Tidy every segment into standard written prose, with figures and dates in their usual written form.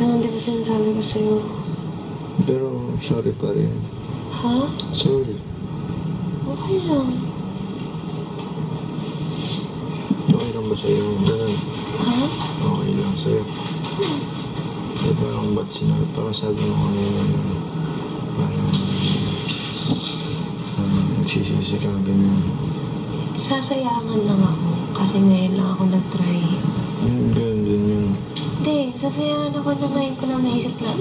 Ano, di ba sinasabi ko sa'yo? Pero, sorry pa rin. Ha? Sorry. Okay lang. Okay lang ba sa'yo? Ganun. Ha? Okay lang sa'yo. Eh, parang ba't sinabi? Parang sabi mo kanina na parang nagsisisi ka, ganyan. Sasayangan lang ako. Kasi ngayon lang ako nag-try. Ganun din yun. Hindi, sasayangan ako na ngayon ko lang naisip na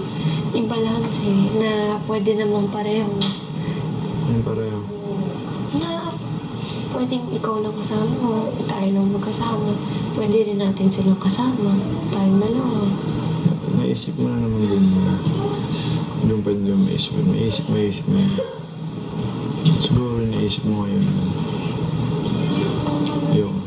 i-balance na pwede namang pareho. Yung pareho. Na pwedeng ikaw lang kasama mo, tayo lang magkasama. Pwede rin natin silang kasama. Tayong dalawa. Naisip mo na naman din mo. Yung pwede yung maisip mo. Maisip mo yun. Siguro naisip mo ngayon. Yung.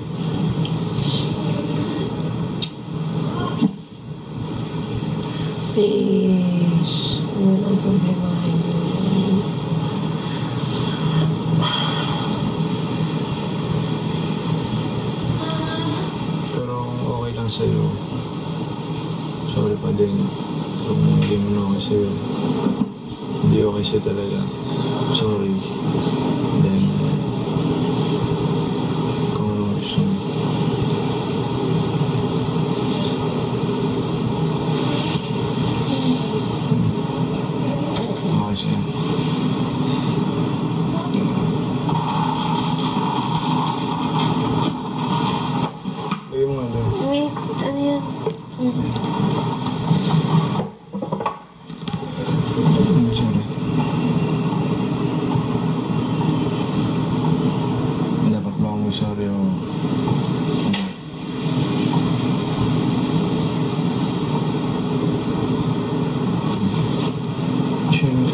Please. Ano ang problema niyo? Pero okay lang sa'yo. Sorry pa din. Kung hindi mo na okay sa'yo. Hindi okay sa'yo talaga. Sorry. Then, kung ano gusto mo. Okay sa'yo. Lagay mo nga doon. Wait, ano yan? Sorry. Dapat ba akong sorry o... Chill.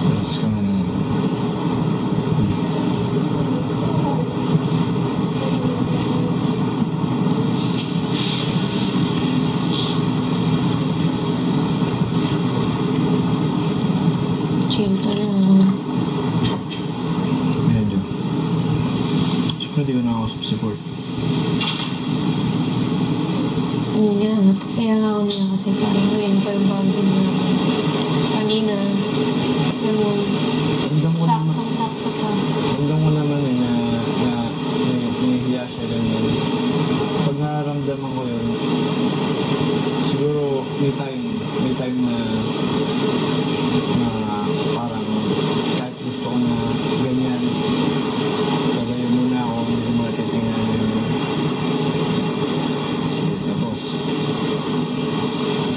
Relax ka muna. Chill ka lang. Medyo. Siyempre di ko nakakasupport. Hindi nga, kaya nga ako niya kasi parang ngayon pa yung bonding na kanina. Yung Ramdam ko naman. saktong-sakto pa. Ramdam ko naman eh na nahihiya siya ganyan. Pag nararamdaman ko yun, siguro may time na parang kahit gusto ko na ganyan, gagayin muna ako, hindi ko muna titingnan yun. Sige, tapos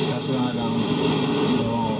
kaso nga lang, ewan ko.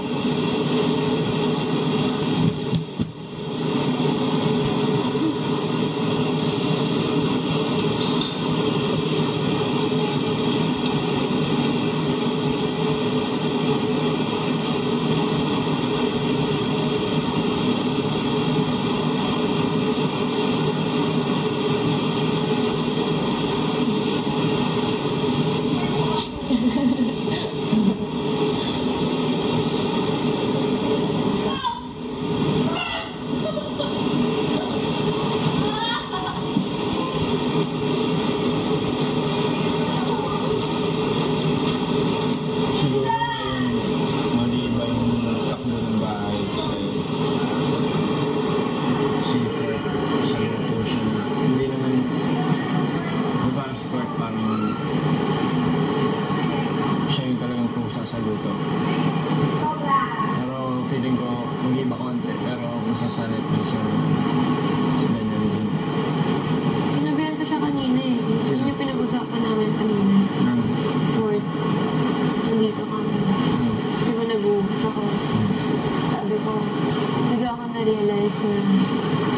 Siguro ngayon, maliba yung takbo ng bahay kasi safer sa luto siya na hindi naman diba ang sport parang siya yung talagang pusa sa luto. Pero feeling ko mag-iba konti pero masasanit na siya sa ganyan din. Sinabihan ko siya kanina eh. Yun yung pinag-usapan namin kanina. Sa Fort. Nandito kami. Tapos di ba nag-uubos ako? Sabi ko, bigla ako na-realize na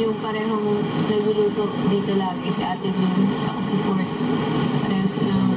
yung parehong nagluluto dito lagi si Ate Vin at si Fort. Pareho silang